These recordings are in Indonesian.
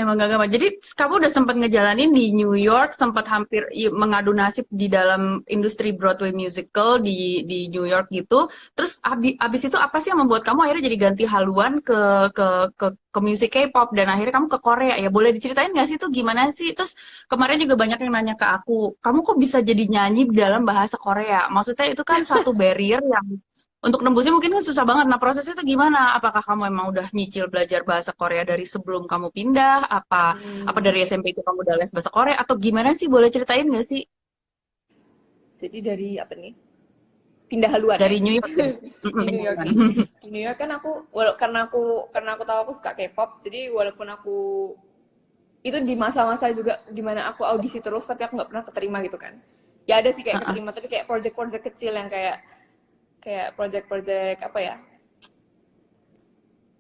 Emang gak gampang. Jadi kamu udah sempat ngejalanin di New York, sempat hampir mengadu nasib di dalam industri Broadway musical di New York gitu. Terus abis itu apa sih yang membuat kamu akhirnya jadi ganti haluan ke musik K-pop dan akhirnya kamu ke Korea ya? Boleh diceritain nggak sih itu gimana sih? Terus kemarin juga banyak yang nanya ke aku, kamu kok bisa jadi nyanyi dalam bahasa Korea? Maksudnya itu kan satu barrier yang untuk nembusnya mungkin kan susah banget. Nah, prosesnya itu gimana? Apakah kamu emang udah nyicil belajar bahasa Korea dari sebelum kamu pindah? Apa Hmm, dari SMP itu kamu udah les bahasa Korea? Atau gimana sih? Boleh ceritain nggak sih? jadi dari apa nih? Pindah haluan ya. Dari New York ya? Di New Pindah York haluan. nih. Di New York kan karena aku tahu aku suka K-pop, jadi walaupun aku itu di masa-masa juga dimana aku audisi terus tapi aku nggak pernah keterima gitu kan. Ya ada sih kayak Heeh. keterima tapi kayak project-project kecil yang kayak kayak project-project apa ya,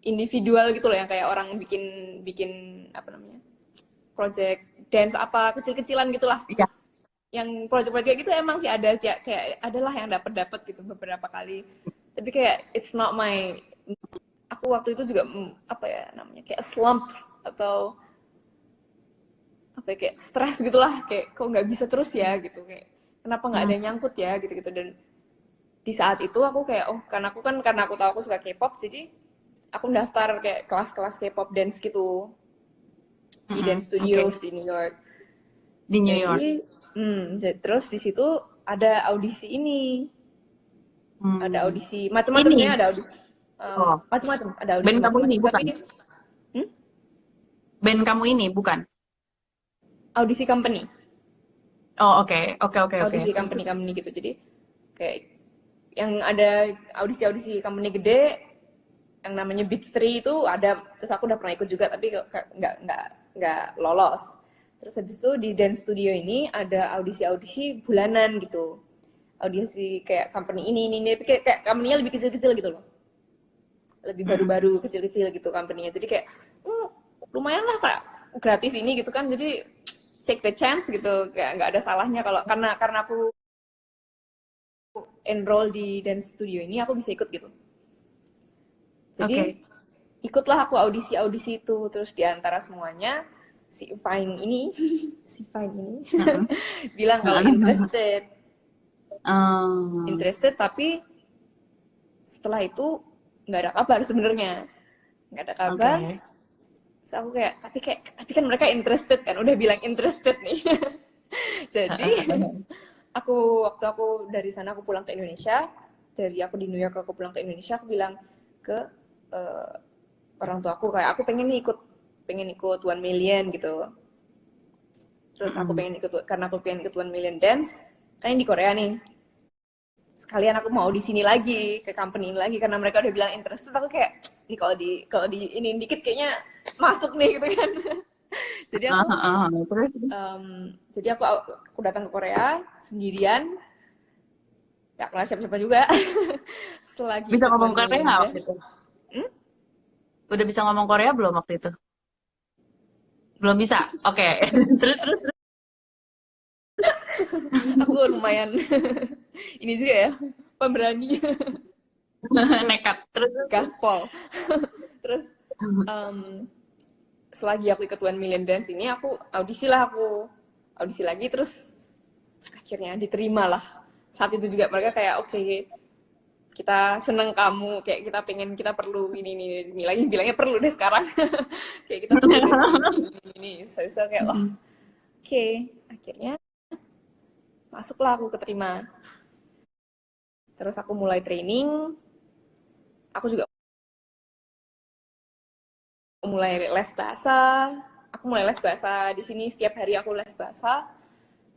individual gitu loh, yang kayak orang bikin bikin apa namanya, project dance apa kecil-kecilan gitulah. Iya. Yang project-project gitu emang sih ada kayak adalah yang dapat gitu beberapa kali, tapi kayak it's not my, aku waktu itu juga apa ya namanya, kayak slump atau apa ya, kayak stres gitulah, kayak kok nggak bisa terus ya gitu, kayak kenapa nggak ada Hmm. yang nyangkut ya gitu-gitu. Dan di saat itu aku kayak oh karena aku tahu aku suka K-pop, jadi aku daftar kayak kelas-kelas K-pop dance gitu di Mm-mm. dance Oke. studios di New York. Di New York. Jadi terus di situ ada audisi ini, ada Hmm. audisi macam-macam, Ini. sebenarnya ada audisi Oh. macam-macam, ada audisi Band kamu ini macam-macam tapi bukan? hmm, Band kamu ini bukan? audisi company, Oh, oke. Oke, oke, oke. audisi Terus, company terus. company gitu. Jadi kayak yang ada audisi-audisi company gede yang namanya Big Three itu ada, terus aku udah pernah ikut juga tapi nggak lolos. Terus habis itu di dance studio ini ada audisi-audisi bulanan gitu, audisi kayak company ini tapi kayak company-nya lebih kecil-kecil gitu loh, lebih Mm-mm. baru-baru kecil-kecil gitu company-nya. Jadi kayak hmm, lumayan lah kak, gratis ini gitu kan, jadi take the chance gitu, kayak nggak ada salahnya kalau karena aku enroll di dance studio ini aku bisa ikut gitu. Jadi Oke. ikutlah aku audisi-audisi itu, terus diantara semuanya si Fine ini si Fine ini Mm-mm. bilang kalau Mm-mm. interested, Hmm. interested tapi setelah itu nggak ada kabar sebenarnya, nggak ada kabar. Oke. Terus aku kayak tapi kan mereka interested kan, udah bilang interested nih. Jadi waktu aku dari sana aku pulang ke Indonesia, dari aku di New York aku pulang ke Indonesia, aku bilang ke eh, orang tua aku kayak aku pengen ikut One Million gitu. Terus aku Mm-mm. pengen ikut karena aku pengen ikut One Million Dance kan yang di Korea nih. Sekalian aku mau di sini lagi ke company ini lagi karena mereka udah bilang interested. Aku kayak ini kalau di ini dikit kayaknya masuk nih gitu kan. Jadi Ah, aku ah, ah. Terus, terus. jadi aku datang ke Korea sendirian, gak kenal siapa-siapa juga. Selagi Bisa ikut ngomong One Korea Million nggak waktu Dance. itu? Hmm? Udah bisa ngomong Korea belum waktu itu? Belum bisa. Oke. Terus, terus, terus. Aku lumayan ini juga ya, pemberani. Nekat. Terus, terus, terus. Gaspol. Terus um, selagi aku ikut One Million Dance ini aku audisi lagi, terus akhirnya diterima lah. Saat itu juga mereka kayak oke, kita seneng kamu, kayak kita pengen, kita perlu ini lagi bilangnya perlu deh sekarang. Kayak kita perlu deh ini so kayak wah oke, akhirnya masuklah aku keterima. Terus aku mulai training, aku juga mulai les bahasa, aku mulai les bahasa di sini, setiap hari aku les bahasa.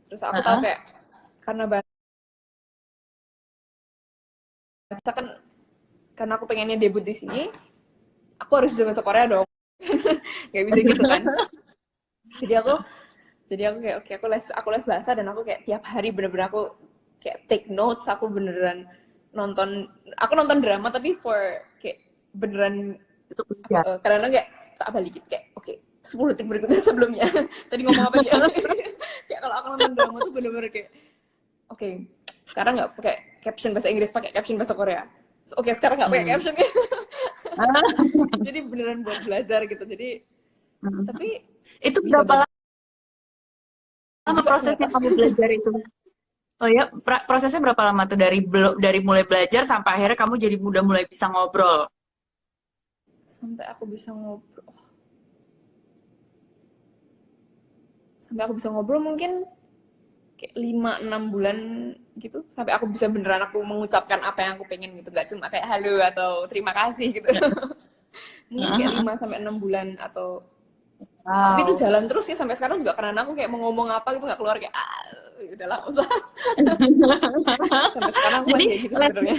Terus aku tahu Heeh. kayak karena bahasa kan, karena aku pengennya debut di sini, aku harus bisa bahasa Korea dong. Gak bisa gitu kan. Jadi aku jadi aku kayak oke, aku les bahasa, dan aku kayak tiap hari bener-bener aku kayak take notes, nonton aku nonton drama tapi kayak beneran Itu belajar. kadang-kadang kayak tak balikin kayak oke, 10 detik berikutnya sebelumnya tadi ngomong apa dia. Kayak kalau aku nonton drama tuh bener-bener kayak oke, sekarang nggak pakai caption bahasa Inggris, pakai caption bahasa Korea. So, oke, sekarang nggak pakai Hmm. caption. Jadi beneran buat belajar gitu. Jadi tapi Itu bisa berapa bagi lama juga prosesnya ternyata. kamu belajar itu? Oh ya, prosesnya berapa lama tuh dari mulai belajar sampai akhirnya kamu jadi udah mulai bisa ngobrol? Sampai aku bisa ngobrol, sampai aku bisa ngobrol mungkin kayak 5-6 bulan gitu, sampai aku bisa beneran aku mengucapkan apa yang aku pengen gitu, nggak cuma kayak halo atau terima kasih gitu. Mungkin kayak Heeh. 5 sampai 6 bulan atau tapi itu Wow. jalan terus ya sampai sekarang juga, karena aku kayak mau ngomong apa gitu nggak keluar, kayak udahlah nggak usah. Sampai sekarang aku Jadi masih kayak gitu les sebenarnya.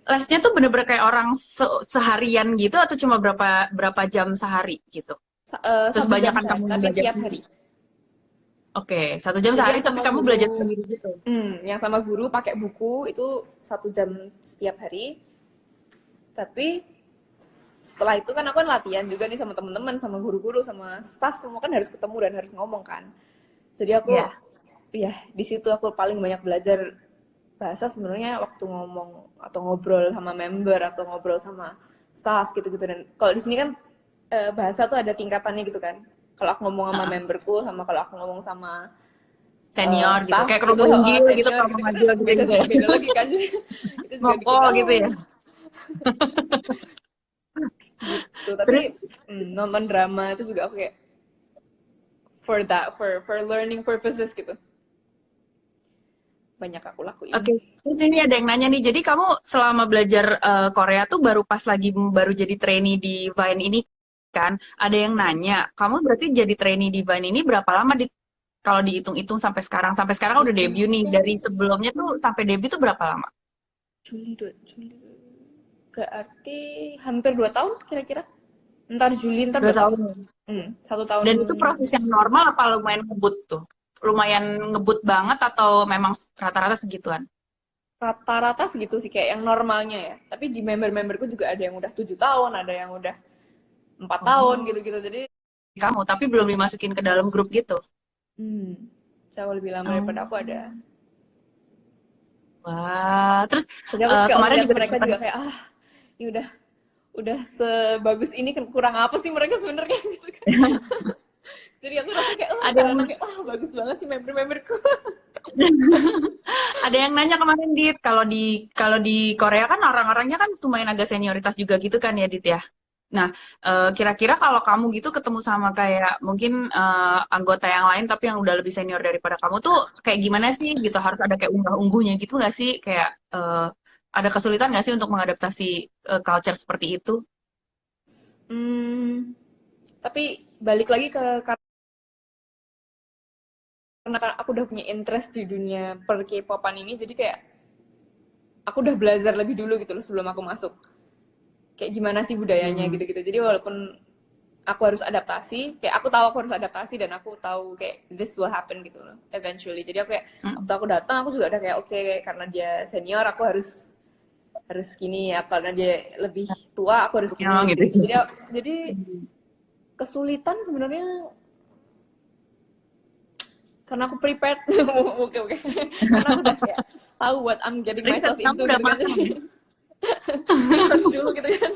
lesnya tuh bener-bener kayak orang seharian gitu atau cuma berapa berapa jam sehari gitu? Terus 1 jam banyakan sehari kamu yang tapi belajar tiap sendiri? hari. Oke, 1 jam Jadi sehari yang tapi sama kamu belajar guru, sendiri gitu. yang sama guru pakai buku itu 1 jam setiap hari. Tapi setelah itu kan aku kan latihan juga nih sama teman-teman, sama guru-guru, sama staff, semua kan harus ketemu dan harus ngomong kan. Jadi aku, Ya. ya di situ aku paling banyak belajar bahasa sebenarnya waktu ngomong atau ngobrol sama member atau ngobrol sama staff gitu-gitu. Dan kalau di sini kan bahasa tuh ada tingkatannya gitu kan. Kalau aku ngomong sama Heeh. memberku, sama kalau aku ngomong sama Senior gitu. staff Kayak gitu, kerumuh unggil gitu senior kalau mau gitu-gitu, maju gitu beda gitu ya. beda lagi kan. Itu juga bikin Ngokol gitu ya. gitu. Terus Tapi nonton drama itu juga aku kayak for that, for learning purposes gitu, banyak aku lakuin. oke, terus ini ada yang nanya nih. Jadi kamu selama belajar Korea tuh baru pas lagi baru jadi trainee di Vine ini kan? Ada yang nanya, kamu berarti jadi trainee di Vine ini berapa lama di kalau dihitung-hitung sampai sekarang? Sampai sekarang udah Itu debut nih. Dari sebelumnya tuh sampai debut tuh berapa lama? Juli berarti hampir 2 tahun kira-kira. Ntar Juli ntar 2 tahun. 2 tahun. 1 tahun. Dan itu proses yang normal apa lumayan ngebut tuh? Lumayan ngebut banget atau memang rata-rata segituan? Rata-rata segitu sih kayak yang normalnya ya. Tapi di member-memberku juga ada yang udah 7 tahun, ada yang udah 4 tahun Oh, gitu-gitu. Jadi kamu tapi belum dimasukin ke dalam grup gitu. hmm, jauh lebih lama Oh. daripada aku ada. Wah, terus Jadi aku kayak kemarin ngeliat juga mereka sempat juga kayak ini udah sebagus ini, kan kurang apa sih mereka sebenarnya gitu kan. Jadi aku rasa kayak ada yang karena kayak bagus banget sih member-memberku. ada yang nanya kemarin Dit, kalau di Korea kan orang-orangnya kan lumayan agak senioritas juga gitu kan ya Dit ya. Nah, kira-kira kalau kamu gitu ketemu sama kayak mungkin anggota yang lain tapi yang udah lebih senior daripada kamu tuh kayak gimana sih gitu? Harus ada kayak unggah-ungguhnya gitu nggak sih? Kayak ada kesulitan nggak sih untuk mengadaptasi culture seperti itu? Hmm, tapi balik lagi karena kan aku udah punya interest di dunia per K-popan ini, jadi kayak aku udah belajar lebih dulu gitu loh sebelum aku masuk. Kayak gimana sih budayanya Hmm. gitu-gitu. Jadi walaupun aku harus adaptasi, kayak aku tahu aku harus adaptasi dan aku tahu kayak this will happen gitu loh eventually. Jadi aku kayak waktu Mm. aku datang aku juga udah kayak oke, karena dia senior aku harus harus gini ya, karena dia lebih tua aku harus Ya, gini gitu. gitu-gitu. Jadi kesulitan sebenarnya karena aku prepared. Oke oke, karena aku udah kayak tahu what I'm getting Riset myself kamu into udah gitu kan. matang ya? Jadi research dulu gitu kan.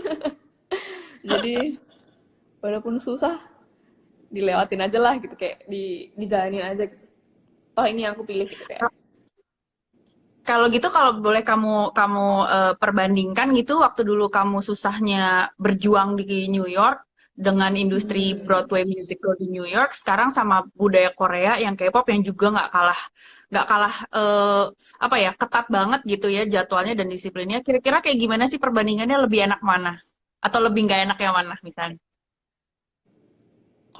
Jadi walaupun susah dilewatin aja lah gitu, kayak dijalanin aja gitu. Toh ini yang aku pilih gitu kayak. Kalau gitu, kalau boleh kamu kamu perbandingkan gitu, waktu dulu kamu susahnya berjuang di New York dengan industri Hmm, Broadway musical di New York, sekarang sama budaya Korea yang K-pop yang juga nggak kalah apa ya ketat banget gitu ya jadwalnya dan disiplinnya. Kira-kira kayak gimana sih perbandingannya lebih enak mana? Atau lebih nggak enak yang mana misalnya?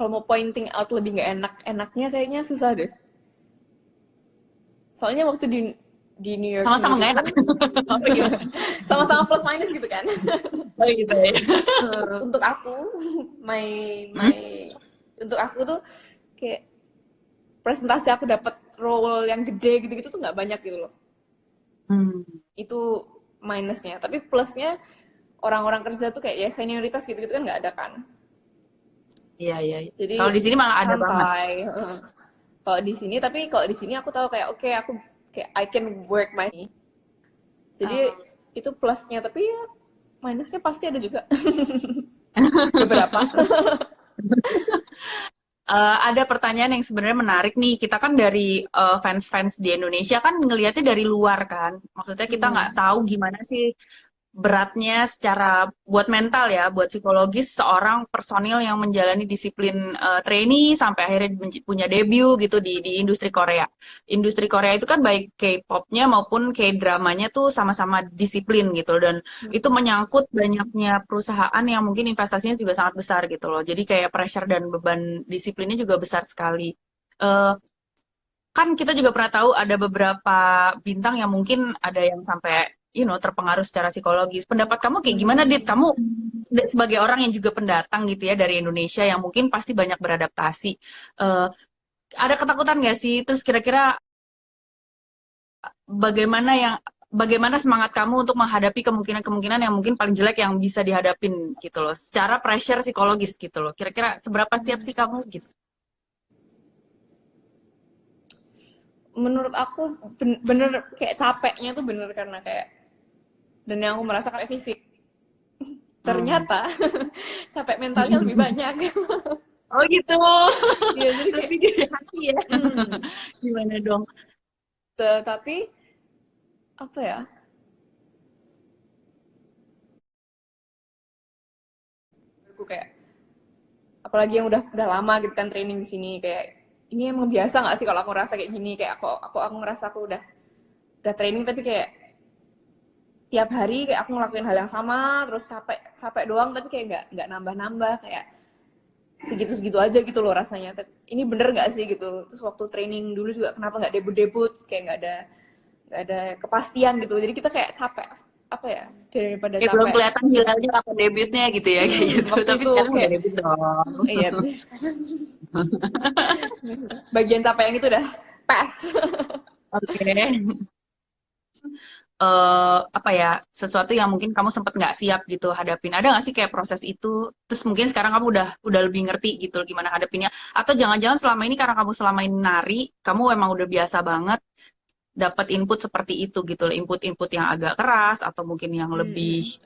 kalau mau pointing out lebih nggak enaknya kayaknya susah deh. Soalnya waktu di New York Sama-sama sendiri nggak enak. pun Apa gimana? sama-sama plus minus gitu kan. Oh gitu ya. Untuk aku, my Hmm? my untuk aku tuh kayak presentasi aku dapat role yang gede gitu-gitu tuh nggak banyak gitu loh. Hmm. Itu minusnya. Tapi plusnya orang-orang kerja tuh kayak ya senioritas gitu-gitu kan nggak ada kan. Iya, iya, iya. Jadi Kalau di sini malah ada banget. santai. Kalau di sini, tapi kalau di sini aku tahu kayak oke, aku kayak I can work my. Jadi itu plusnya, tapi ya minusnya pasti ada juga. Beberapa. Ada pertanyaan yang sebenarnya menarik nih. Kita kan dari fans-fans di Indonesia kan ngelihatnya dari luar kan. Maksudnya kita nggak Hmm. tahu gimana sih beratnya secara buat mental ya, buat psikologis seorang personil yang menjalani disiplin trainee sampai akhirnya punya debut gitu di industri Korea. Industri Korea itu kan baik K-popnya maupun K-dramanya tuh sama-sama disiplin gitu dan itu Hmm. menyangkut banyaknya perusahaan yang mungkin investasinya juga sangat besar gitu loh. Jadi kayak pressure dan beban disiplinnya juga besar sekali. Eh, kan kita juga pernah tahu ada beberapa bintang yang mungkin ada yang sampai terpengaruh secara psikologis. Pendapat kamu kayak gimana, Dit? Hmm. Kamu sebagai orang yang juga pendatang gitu ya dari Indonesia yang mungkin pasti banyak beradaptasi. eh, ada ketakutan nggak sih? Terus kira-kira bagaimana yang bagaimana semangat kamu untuk menghadapi kemungkinan-kemungkinan yang mungkin paling jelek yang bisa dihadapin gitu loh, secara pressure psikologis gitu loh. Kira-kira seberapa siap sih kamu gitu? Menurut aku bener kayak capeknya tuh bener karena kayak dan yang aku merasakan kayak fisik. Hmm. Ternyata capek mentalnya lebih banyak. Oh gitu. Iya, jadi kayak Lebih di hati ya. hmm, Gimana dong? tetapi apa ya? Aku kayak apalagi yang udah lama gitu kan training di sini kayak ini emang biasa nggak sih kalau aku ngerasa kayak gini kayak aku ngerasa aku udah training tapi kayak tiap hari kayak aku ngelakuin hal yang sama terus capek capek doang tapi kayak nggak nambah-nambah kayak segitu-segitu aja gitu loh rasanya. Tapi ini bener nggak sih gitu. Terus waktu training dulu juga kenapa nggak debut-debut kayak nggak ada kepastian gitu. Jadi kita kayak capek apa ya daripada Ya belum capek. kelihatan hilalnya kapan debutnya gitu ya kayak gitu. Waktu Tapi itu sekarang udah kayak debut dong. iya terus bagian capek yang itu udah pas. Oke. Apa ya, sesuatu yang mungkin kamu sempat nggak siap gitu hadapin. Ada nggak sih kayak proses itu? Terus mungkin sekarang kamu udah lebih ngerti gitu gimana hadapinnya. Atau jangan-jangan selama ini karena kamu selama ini nari, kamu emang udah biasa banget dapat input seperti itu gitu loh. Input-input yang agak keras atau mungkin yang lebih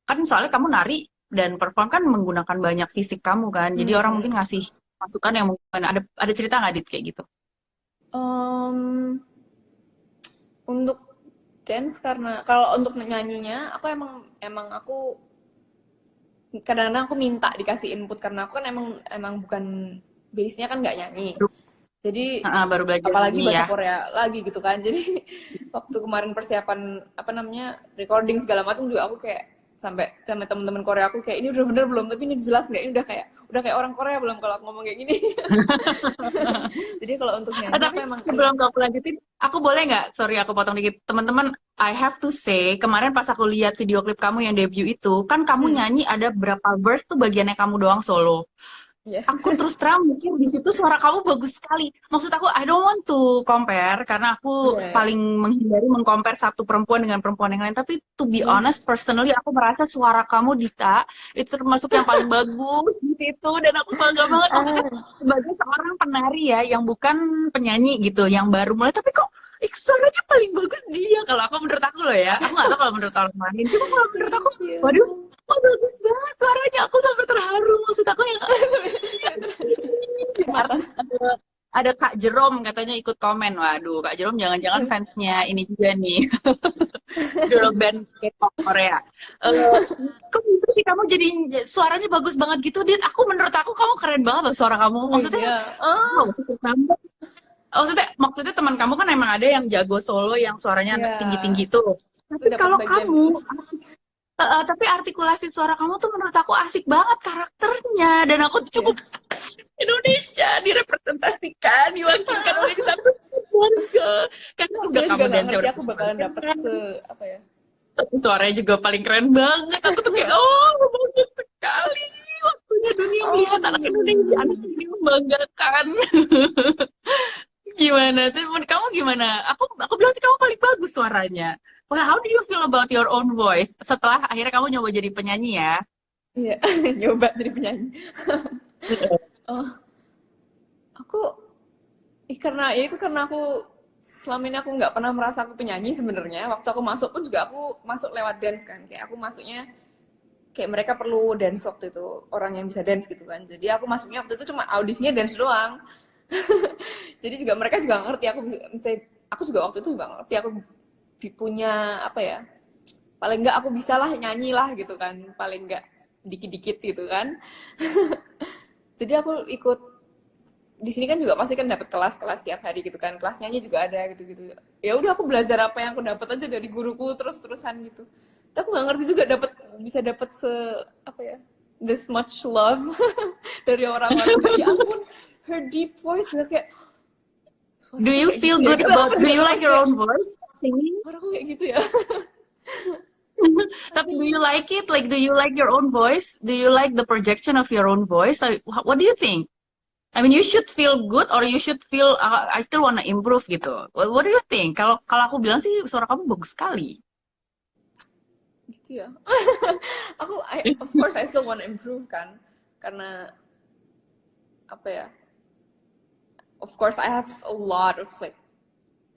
kan soalnya kamu nari dan perform kan menggunakan banyak fisik kamu kan. Jadi orang mungkin ngasih masukan yang mungkin ada cerita nggak Dit kayak gitu? Untuk dance karena kalau untuk nyanyinya aku emang emang aku kadang-kadang aku minta dikasih input karena aku kan emang emang bukan base-nya kan nggak nyanyi. Jadi Baru belajar apalagi nyanyi bahasa ya. Korea lagi gitu kan. Jadi waktu kemarin persiapan apa namanya recording segala macam juga aku kayak sampai sama teman-teman Korea aku kayak ini udah bener belum? Tapi ini jelas nggak? Ini udah kayak orang Korea belum kalau aku ngomong kayak gini. Jadi kalau untuk nyanyi aku Tapi emang sebelum kamu lanjutin, aku boleh nggak? Sorry, aku potong dikit. Teman-teman, I have to say, kemarin pas aku lihat video klip kamu yang debut itu, kan kamu hmm, nyanyi ada berapa verse tuh bagiannya kamu doang solo. ya. Aku terus terang mikir di situ suara kamu bagus sekali. Maksud aku, I don't want to compare karena aku Iya, ya. paling menghindari mengcompare satu perempuan dengan perempuan yang lain. Tapi to be Iya. honest, personally aku merasa suara kamu Dita itu termasuk yang paling bagus di situ dan aku bangga banget. Maksudnya sebagai seorang penari ya yang bukan penyanyi gitu, yang baru mulai. Tapi kok suaranya paling bagus dia kalau aku menurut aku loh ya. Aku nggak tahu kalau menurut orang lain. Cuma kalau menurut aku, Thank waduh, you. oh bagus banget suaranya. Aku sampai terharu. Maksud aku yang iya, Air mata. artis ada Kak Jerome katanya ikut komen. Waduh, Kak Jerome jangan-jangan fansnya ini juga nih, girl band K-pop Korea. Eh, kok bisa sih kamu jadi suaranya bagus banget gitu, Dit? Menurut aku kamu keren banget loh suara kamu. Oh Maksudnya, iya. wow, super nambah. Maksudnya teman kamu kan emang ada yang jago solo yang suaranya Iya. tinggi-tinggi tuh. Itu Tapi dapat kalau bagian itu. kamu, tapi artikulasi suara kamu tuh menurut aku asik banget karakternya dan aku Iya. cukup Indonesia direpresentasikan, diwakilkan oleh satu keluarga. Karena Aku udah sebenarnya kamu juga nggak dance ngerti udah aku bakalan keren, dapet apa ya. tapi suaranya juga paling keren banget. Aku tuh kayak, oh bagus sekali. Waktunya dunia melihat anak Indonesia, anak Oh. ini membanggakan. Gimana tuh? Menurut kamu gimana? Aku bilang sih kamu paling bagus suaranya. Well, how do you feel about your own voice? Setelah akhirnya kamu nyoba jadi penyanyi ya? Iya, nyoba jadi penyanyi. Oh, aku karena ya itu karena aku selama ini aku nggak pernah merasa aku penyanyi sebenarnya. Waktu aku masuk pun juga aku masuk lewat dance kan. Kayak aku masuknya kayak mereka perlu dance waktu itu, orang yang bisa dance gitu kan. Jadi aku masuknya waktu itu cuma audisinya dance doang. Jadi juga mereka juga nggak ngerti aku misalnya, aku juga waktu itu nggak ngerti aku punya apa ya, paling nggak aku bisa lah nyanyi lah gitu kan, paling nggak dikit-dikit gitu kan. Jadi aku ikut di sini kan juga pasti kan dapat kelas-kelas tiap hari gitu kan, kelas nyanyi juga ada gitu-gitu. Ya udah aku belajar apa yang aku dapat aja dari guruku terus-terusan gitu. Tapi aku nggak ngerti juga bisa dapat apa ya, this much love dari orang-orang kayak ya ampun, her deep voice nggak kayak Do suaraku you kayak feel gitu ya good gitu. about, do you like your own voice singing? Suaraku kayak gitu ya. Tapi do you like it? Like, do you like your own voice? Do you like the projection of your own voice? What do you think? I mean, you should feel good or you should feel I still wanna improve gitu. What do you think? Kalau kalau aku bilang sih suara kamu bagus sekali. Gitu ya. Of course I still want to improve kan, karena apa ya, of course I have a lot of like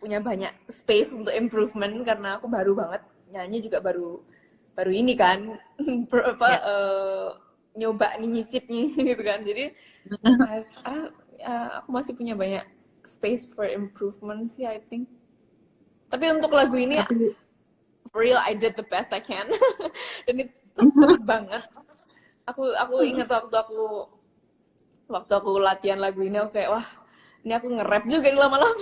punya banyak space untuk improvement karena aku baru banget nyanyi juga baru ini kan apa Ya. nyoba nih nyicip nih gitu kan. Jadi aku masih punya banyak space for improvement sih I think. Tapi untuk lagu ini Tapi for real I did the best I can. Dan itu cepet banget. Aku ingat waktu aku latihan lagu ini aku kayak wah, ini aku nge-rap juga nih lama-lama.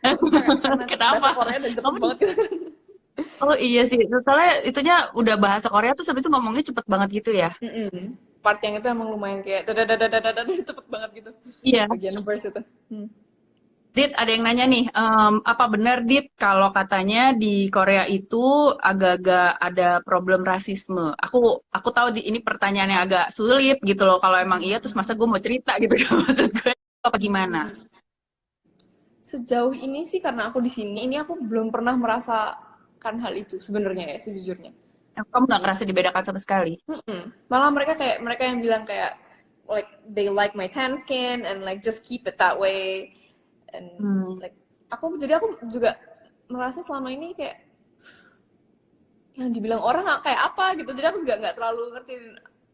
Karena bahasa kenapa? Korea dan cepet Kamu banget gitu. Oh iya sih, soalnya itunya udah bahasa Korea tuh habis itu ngomongnya cepet banget gitu ya. Part yang itu emang lumayan kayak dadadadadadadad cepet banget gitu. Iya. Bagian verse itu. Dit, ada yang nanya nih, apa benar Dit kalau katanya di Korea itu agak-agak ada problem rasisme? Aku tahu ini pertanyaan yang agak sulit gitu loh. Kalau emang iya, terus masa gue mau cerita gitu kan maksud gue apa gimana? Sejauh ini sih karena aku di sini, ini aku belum pernah merasakan hal itu sebenarnya ya sejujurnya. Kamu nggak ngerasa dibedakan sama sekali? Malah mereka yang bilang kayak like they like my tan skin and like just keep it that way and like aku juga merasa selama ini kayak yang dibilang orang kayak apa gitu, jadi aku juga nggak terlalu ngerti.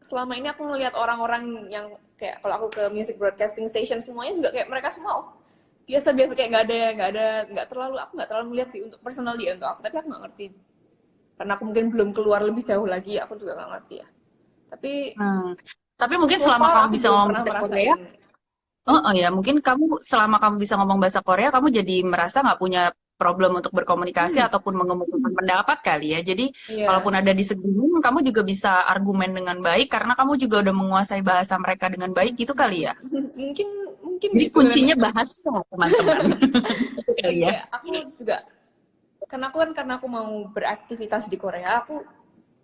Selama ini aku ngeliat orang-orang yang kayak kalau aku ke music broadcasting station semuanya juga kayak mereka semua biasa-biasa kayak nggak terlalu, aku nggak terlalu melihat sih untuk personal dia untuk aku, tapi aku nggak ngerti karena aku mungkin belum keluar lebih jauh lagi, aku juga nggak ngerti ya. Tapi mungkin so selama far kamu aku bisa belum ngomong pernah bahasa Korea, merasain. oh ya mungkin kamu selama kamu bisa ngomong bahasa Korea, kamu jadi merasa nggak punya problem untuk berkomunikasi ataupun mengemukakan pendapat kali ya. Jadi kalaupun Iya. ada disagreement, kamu juga bisa argumen dengan baik karena kamu juga udah menguasai bahasa mereka dengan baik gitu kali ya. mungkin mungkin Jadi gitu kan. kuncinya bahasa, teman-teman. Itu Dan kali ya. kayak aku juga karena aku mau beraktivitas di Korea, aku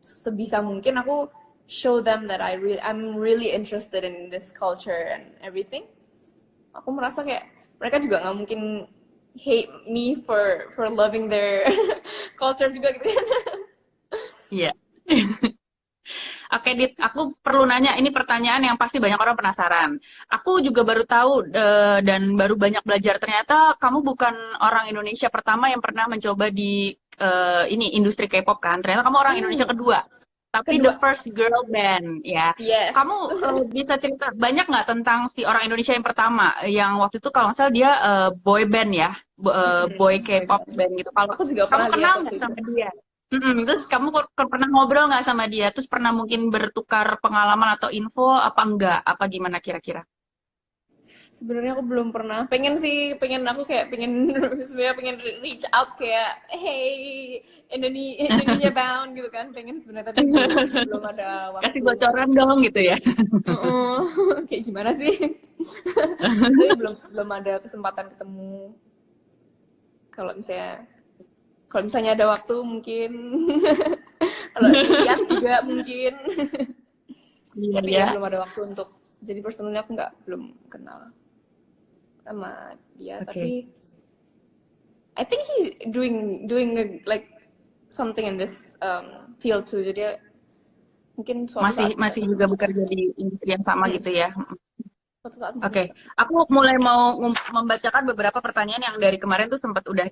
sebisa mungkin aku show them that I'm really interested in this culture and everything. Aku merasa kayak mereka juga nggak mungkin hate me for loving their culture juga gitu kan. Iya. Oke, Dit, aku perlu nanya, ini pertanyaan yang pasti banyak orang penasaran. Aku juga baru tahu dan baru banyak belajar, ternyata kamu bukan orang Indonesia pertama yang pernah mencoba di ini industri K-pop kan? Ternyata kamu orang Indonesia kedua. Tapi the Kedua, first girl band, ya. yes. Kamu bisa cerita banyak nggak tentang si orang Indonesia yang pertama, yang waktu itu kalau nggak salah dia boy band ya, boy K-pop band gitu. Kalau Aku juga kamu pernah lihat kenal waktu nggak itu. sama dia? Terus kamu pernah ngobrol nggak sama dia? Terus pernah mungkin bertukar pengalaman atau info apa enggak? Apa gimana kira-kira? Sebenarnya aku belum pernah. Aku kayak sebenarnya pengen reach out kayak, hey Indonesia bound gitu kan. Pengen sebenarnya tapi belum ada Kasih waktu. bocoran dong gitu ya. Kayak gimana sih? Tapi belum ada kesempatan ketemu. Kalau misalnya ada waktu mungkin. Kalau lihat juga mungkin. Iya Tapi ya. ya belum ada waktu untuk. Jadi personalnya aku belum kenal sama dia, tapi I think he's doing like something in this field too. Jadi mungkin suatu saat Masih juga bekerja di industri yang sama gitu ya. Suatu saat mungkin Oke, bisa. aku mulai mau membacakan beberapa pertanyaan yang dari kemarin tuh sempat udah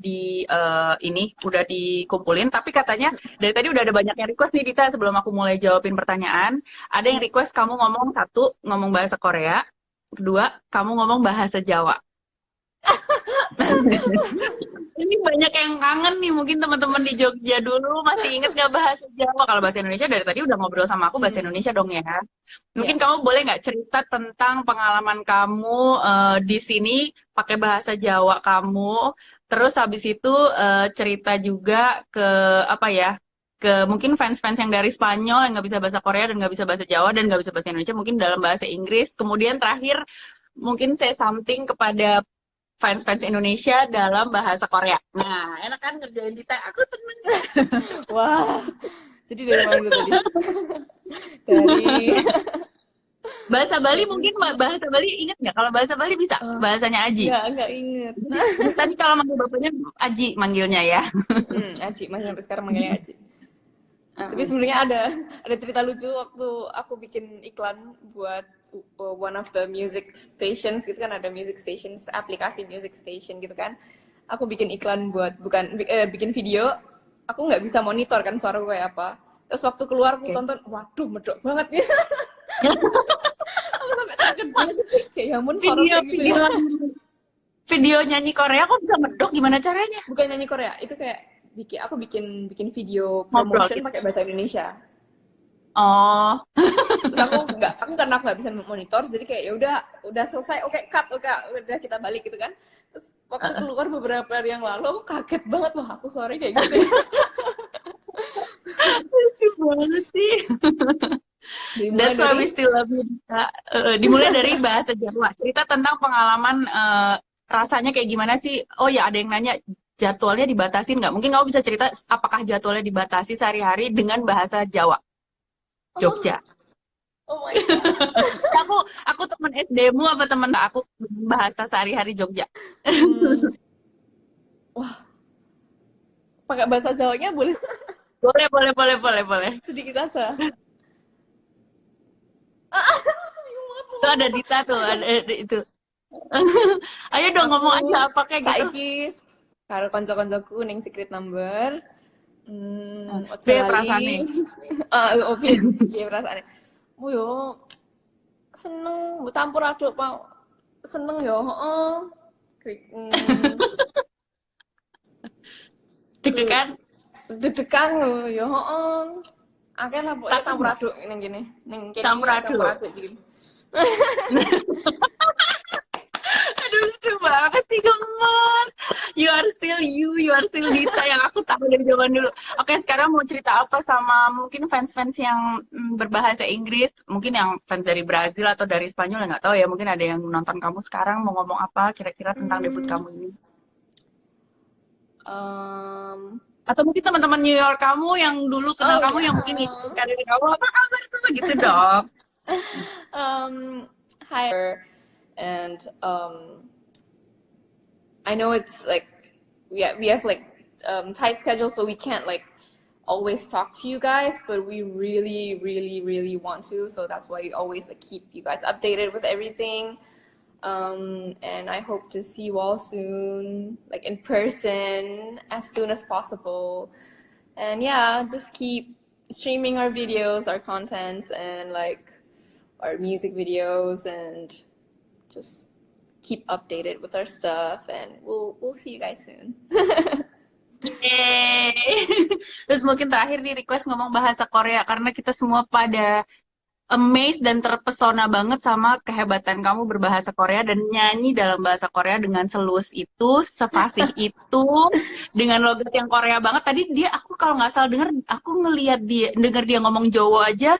udah dikumpulin. Tapi katanya dari tadi udah ada banyak yang request nih Dita. Sebelum aku mulai jawabin pertanyaan, ada yang Hmm. request kamu ngomong satu, ngomong bahasa Korea, kedua, kamu ngomong bahasa Jawa. Ini banyak yang kangen nih, mungkin teman-teman di Jogja dulu masih inget nggak bahasa Jawa? Kalau bahasa Indonesia dari tadi udah ngobrol sama aku bahasa Hmm. Indonesia dong ya. Mungkin Ya. kamu boleh nggak cerita tentang pengalaman kamu di sini pakai bahasa Jawa kamu, terus habis itu cerita juga ke apa ya? Ke mungkin fans-fans yang dari Spanyol yang nggak bisa bahasa Korea dan nggak bisa bahasa Jawa dan nggak bisa bahasa Indonesia mungkin dalam bahasa Inggris. Kemudian terakhir mungkin say something kepada fans-fans Indonesia dalam bahasa Korea. Nah, enak kan ngerjain Dita? Aku seneng. Wah. Jadi dari mana dulu tadi? Dari Bahasa Bali dari mungkin bahasa Bali inget nggak? Kalau bahasa Bali bisa bahasanya Aji. nggak inget. Tadi kalau manggil bapaknya Aji manggilnya ya. Aci, masih sampai sekarang manggilnya Aci. Tapi Heeh. sebenarnya ada cerita lucu waktu aku bikin iklan buat one of the music stations gitu kan, ada music stations, aplikasi music station gitu kan. Aku bikin iklan buat bikin video, aku nggak bisa monitor kan suara gue kayak apa. Terus waktu keluar aku Oke. tonton, waduh medok banget nih. Aku sampai terkejut. Kayak ya ampun suara Video kayak gitu ya. video video nyanyi Korea kok bisa medok gimana caranya? Bukan nyanyi Korea, itu kayak aku bikin bikin video Ngobrol promotion gitu. pakai bahasa Indonesia. Oh, Terus aku karena aku nggak bisa monitor, jadi kayak ya udah selesai, oke cut, oke udah kita balik gitu kan. Terus waktu keluar beberapa hari yang lalu, aku kaget banget, wah aku suaranya kayak gitu ya. lucu banget sih. Dimulai That's why dari we still love you, Dita. Dimulai dari bahasa Jawa. Cerita tentang pengalaman rasanya kayak gimana sih? Oh ya, ada yang nanya jadwalnya dibatasin nggak? Mungkin kamu bisa cerita apakah jadwalnya dibatasi sehari-hari dengan bahasa Jawa, oh, Jogja. oh my god. Aku teman SD-mu apa teman aku bahasa sehari-hari Jogja. Hmm, wah, pakai bahasa Jawanya boleh Boleh, boleh, boleh, boleh, boleh. sedikit asa. Bingung banget mau Itu ada ngomong apa. Dita tuh, ada itu. Ayo dong Aku ngomong aja apa kayak gitu. saiki karo kanca-kancaku ning secret number. Ojo Be lali. perasaannya. Oke, piye perasaane? Mu yo seneng, mbok campur aduk, Pak. Seneng yo, heeh. Ku Deg-degan, deg-degan lho, yo heeh. Akeh lah pokoknya takut campur nggak? aduk ning kene. Ning kene iki Campur gak campur aduk. aduk iki. Aduh lucu banget sih gemes. You are still Dita yang aku tahu dari zaman dulu. Oke, sekarang mau cerita apa sama mungkin fans-fans yang berbahasa Inggris, mungkin yang fans dari Brazil atau dari Spanyol ya nggak tahu ya. Mungkin ada yang nonton kamu sekarang mau ngomong apa kira-kira tentang debut Mmm, kamu ini. mmm, Atau mungkin teman-teman New York kamu yang dulu kenal oh kamu ya. yang mungkin ngikutin karir kamu apa kabar semua gitu dong. Hi, and I know it's like we have like tight schedule, so we can't like always talk to you guys, but we really, really, really want to. So that's why we always like keep you guys updated with everything. And I hope to see you all soon, like in person, as soon as possible. And yeah, just keep streaming our videos, our contents, and like our music videos, and just keep updated with our stuff. And we'll see you guys soon. Yeay. Terus mungkin terakhir nih request ngomong bahasa Korea karena kita semua pada amazed dan terpesona banget sama kehebatan kamu berbahasa Korea dan nyanyi dalam bahasa Korea dengan selus itu, sefasih itu, dengan logat yang Korea banget. Tadi aku kalau nggak salah denger, aku ngelihat denger dia ngomong Jawa aja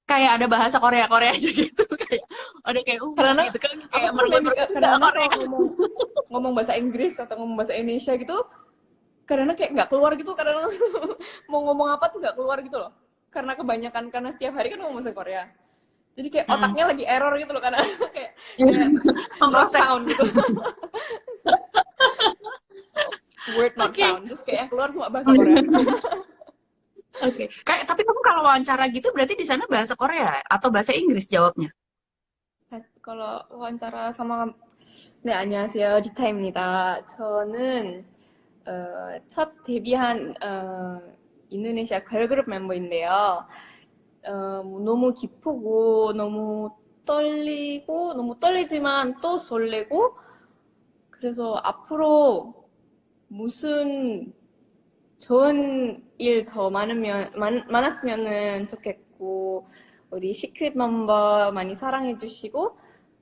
kayak ada bahasa Korea aja gitu kayak ada kayak Karena gitu kan aku kayak tuh merdu nggak kadang-kadang Korea. kalau ngomong bahasa Inggris atau ngomong bahasa Indonesia gitu, kadang-kadang kayak nggak keluar gitu, kadang mau ngomong apa tuh nggak keluar gitu loh, karena kebanyakan, karena setiap hari kan ngomong bahasa Korea, jadi kayak otaknya lagi error gitu loh, karena kayak not Memproses. found gitu. Word not Oke. found, terus kayak yang keluar cuma bahasa Korea. Oke. Kayak tapi kamu kalau wawancara gitu berarti di sana bahasa Korea atau bahasa Inggris jawabnya? kalau wawancara sama 네, 안녕하세요. 리타입니다. 저는 첫 데뷔한 인도네시아 걸그룹 멤버인데요. 뭐 너무 기쁘고 너무 떨리고 너무 떨리지만 또 설레고 그래서 앞으로 무슨 좋은 일 더 많았으면 좋겠고, 우리 시크릿 넘버 많이 사랑해주시고,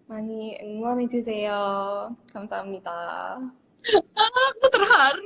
많이 응원해주세요. 감사합니다. Aku terharu.